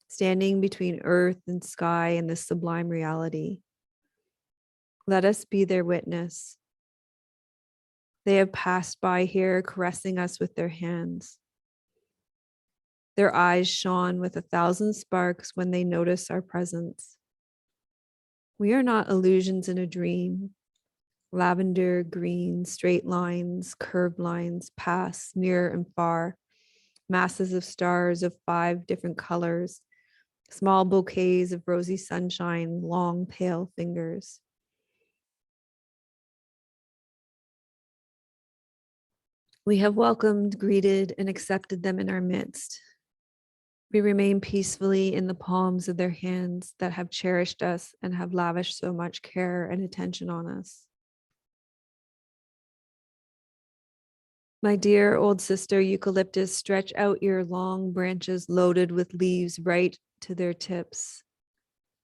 standing between earth and sky and this sublime reality. Let us be their witness. They have passed by here, caressing us with their hands. Their eyes shone with 1,000 sparks when they noticed our presence. We are not illusions in a dream. Lavender, green, straight lines, curved lines pass near and far, masses of stars of 5 different colors, small bouquets of rosy sunshine, long, pale fingers. We have welcomed, greeted, and accepted them in our midst. We remain peacefully in the palms of their hands that have cherished us and have lavished so much care and attention on us. My dear old sister eucalyptus, stretch out your long branches loaded with leaves right to their tips.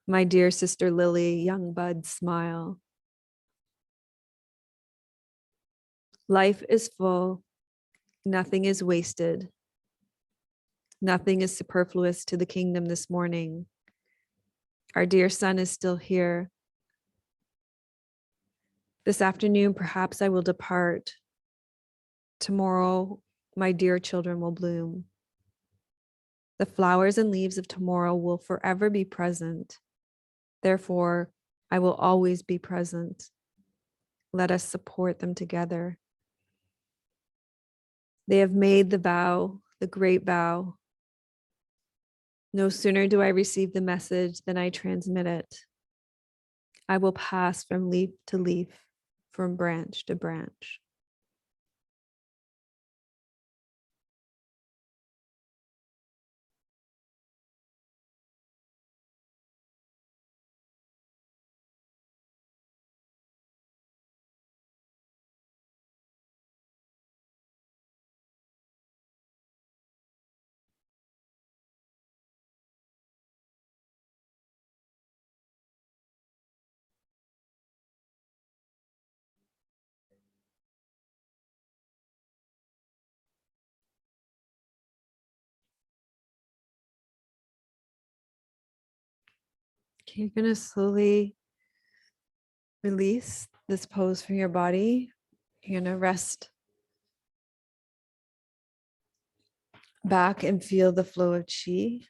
My dear sister lily, young bud, smile. Life is full. Nothing is wasted. Nothing is superfluous to the kingdom this morning. Our dear son is still here. This afternoon, perhaps I will depart. Tomorrow, my dear children will bloom. The flowers and leaves of tomorrow will forever be present. Therefore, I will always be present. Let us support them together. They have made the vow, the great vow. No sooner do I receive the message than I transmit it. I will pass from leaf to leaf, from branch to branch. Okay, you're going to slowly release this pose from your body. You're going to rest back and feel the flow of chi.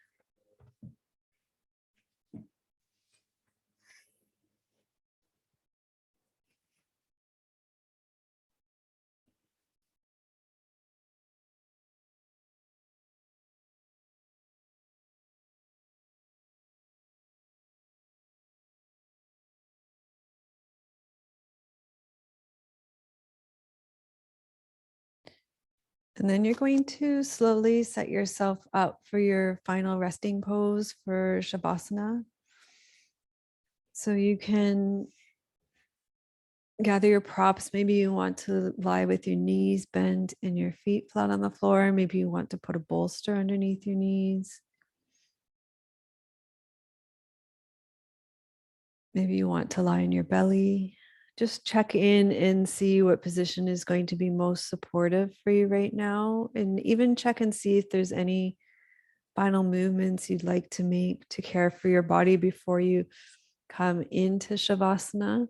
And then you're going to slowly set yourself up for your final resting pose for Shavasana. So you can gather your props. Maybe you want to lie with your knees bent and your feet flat on the floor. Maybe you want to put a bolster underneath your knees. Maybe you want to lie in your belly. Just check in and see what position is going to be most supportive for you right now. And even check and see if there's any final movements you'd like to make to care for your body before you come into Shavasana.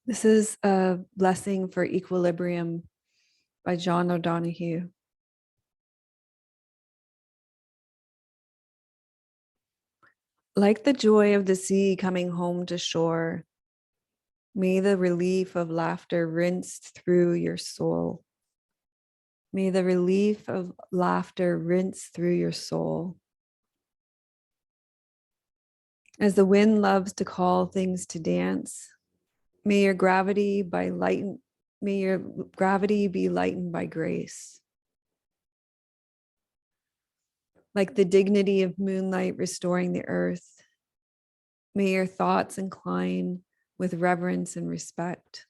This is a blessing for equilibrium by John O'Donohue. Like the joy of the sea coming home to shore, may the relief of laughter rinse through your soul. May the relief of laughter rinse through your soul. As the wind loves to call things to dance, may your gravity be lightened by grace. Like the dignity of moonlight restoring the earth, may your thoughts incline with reverence and respect.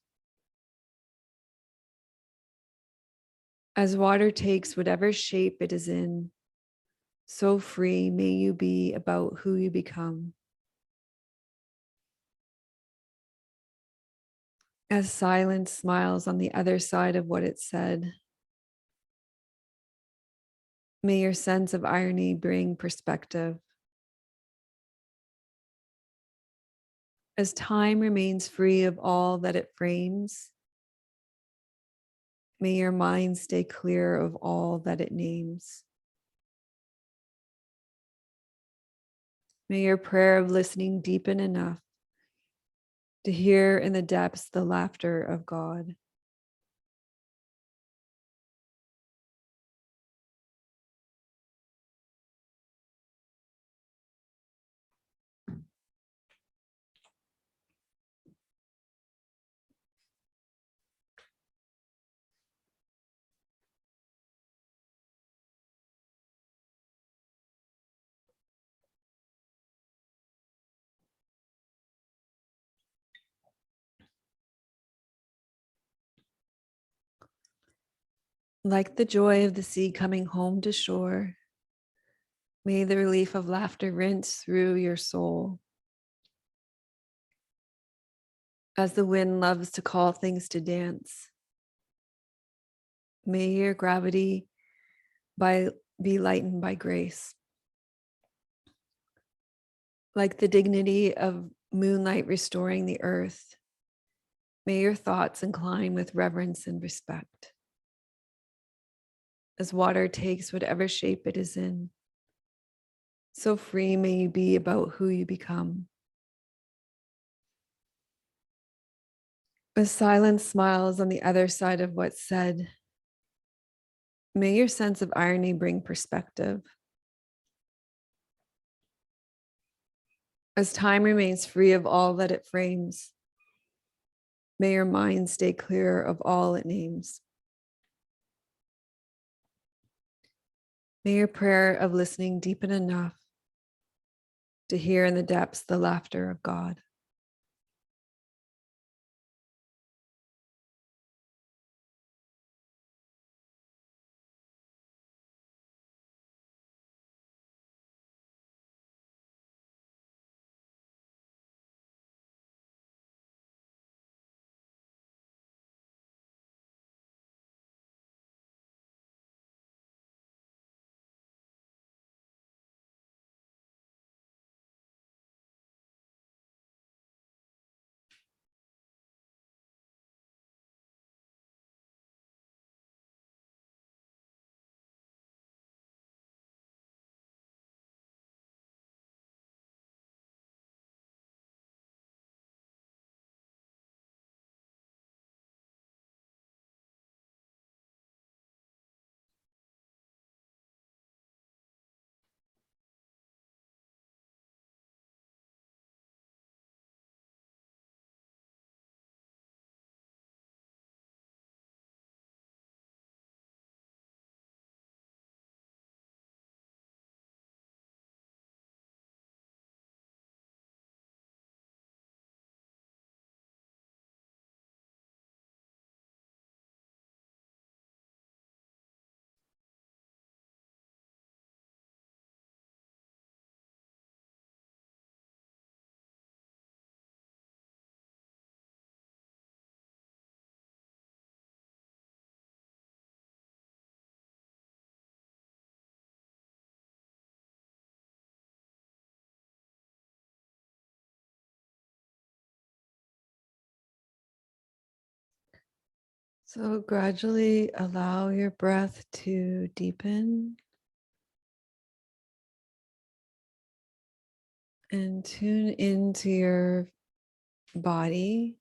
As water takes whatever shape it is in, so free may you be about who you become. As silence smiles on the other side of what it said, may your sense of irony bring perspective. As time remains free of all that it frames, may your mind stay clear of all that it names. May your prayer of listening deepen enough to hear in the depths the laughter of God. Like the joy of the sea coming home to shore, may the relief of laughter rinse through your soul. As the wind loves to call things to dance, may your gravity be lightened by grace. Like the dignity of moonlight restoring the earth, may your thoughts incline with reverence and respect. As water takes whatever shape it is in, so free may you be about who you become. As silence smiles on the other side of what's said, may your sense of irony bring perspective. As time remains free of all that it frames, may your mind stay clear of all it names. May your prayer of listening deepen enough to hear in the depths the laughter of God. So gradually allow your breath to deepen and tune into your body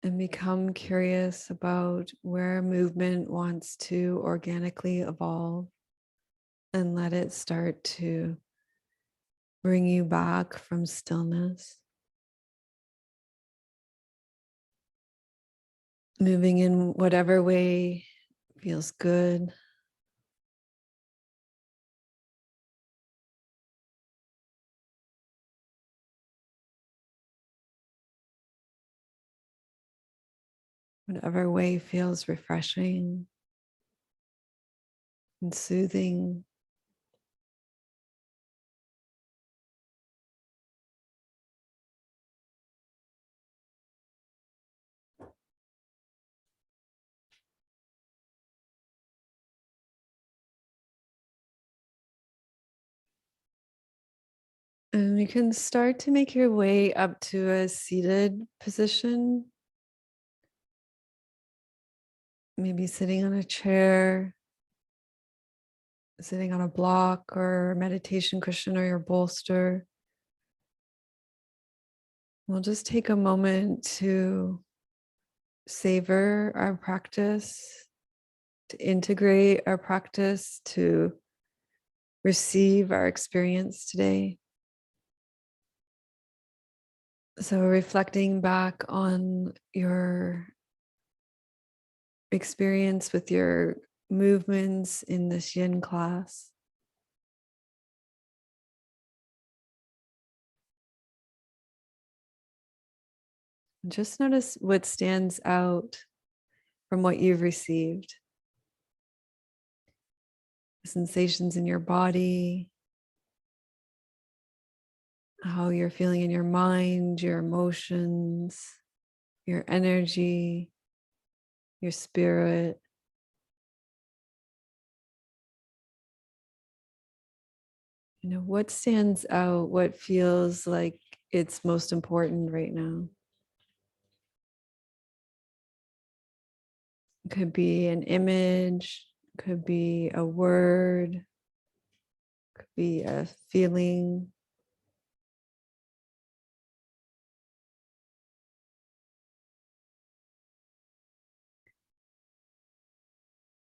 and become curious about where movement wants to organically evolve, and let it start to bring you back from stillness. Moving in whatever way feels good. Whatever way feels refreshing and soothing. And you can start to make your way up to a seated position, maybe sitting on a chair, sitting on a block or meditation cushion or your bolster. We'll just take a moment to savor our practice, to integrate our practice, to receive our experience today. So, reflecting back on your experience with your movements in this yin class. Just notice what stands out from what you've received. Sensations in your body, how you're feeling in your mind, your emotions, your energy, your spirit. What stands out, what feels like it's most important right now. It could be an image, could be a word, could be a feeling.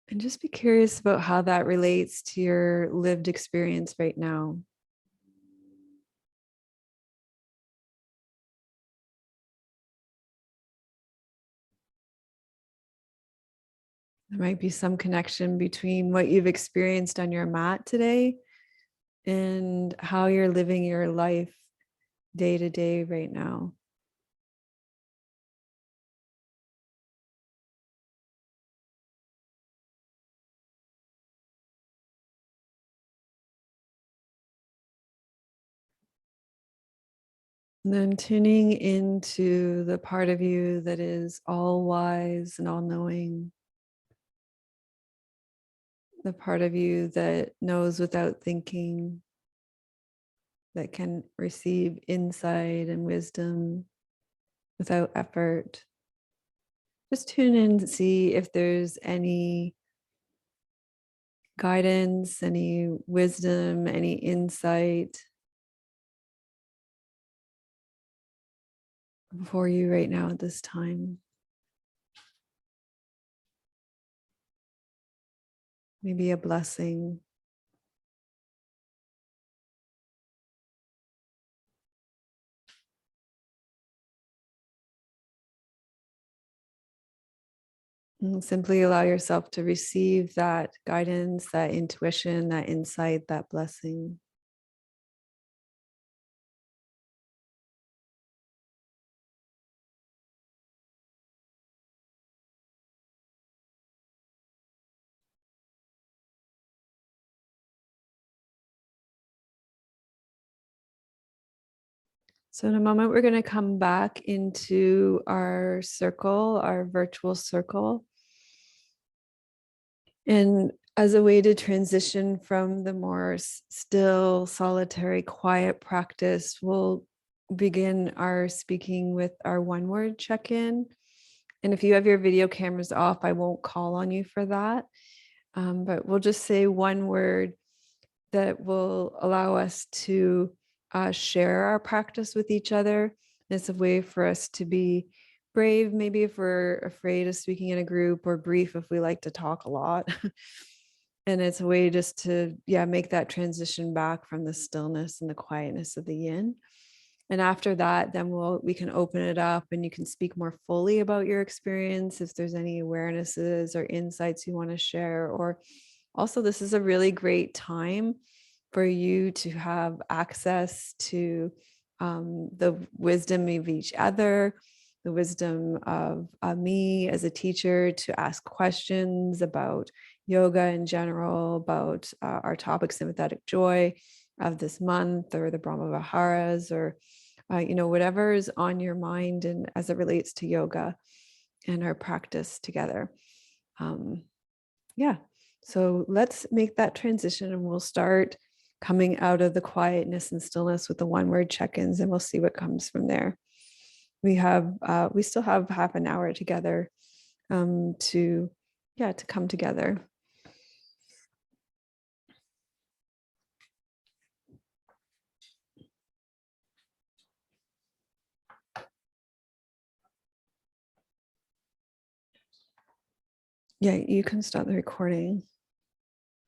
And just be curious about how that relates to your lived experience right now. There might be some connection between what you've experienced on your mat today and how you're living your life day to day right now. And then tuning into the part of you that is all wise and all knowing, the part of you that knows without thinking, that can receive insight and wisdom without effort. Just tune in to see if there's any guidance, any wisdom, any insight for you right now at this time. Maybe a blessing. And simply allow yourself to receive that guidance, that intuition, that insight, that blessing. So in a moment, we're going to come back into our circle, our virtual circle. And as a way to transition from the more still, solitary, quiet practice, we'll begin our speaking with our one word check-in. And if you have your video cameras off, I won't call on you for that. But we'll just say one word that will allow us to share our practice with each other. It's a way for us to be brave, maybe if we're afraid of speaking in a group, or brief if we like to talk a lot. And it's a way just to, make that transition back from the stillness and the quietness of the yin. And after that, then we can open it up and you can speak more fully about your experience if there's any awarenesses or insights you want to share. Or also, this is a really great time for you to have access to the wisdom of each other, the wisdom of me as a teacher, to ask questions about yoga in general, about our topic, sympathetic joy of this month, or the Brahma Viharas, or whatever is on your mind and as it relates to yoga and our practice together. So let's make that transition, and we'll start coming out of the quietness and stillness with the one word check-ins, and we'll see what comes from there. We still have half an hour together to come together. Yeah, you can start the recording.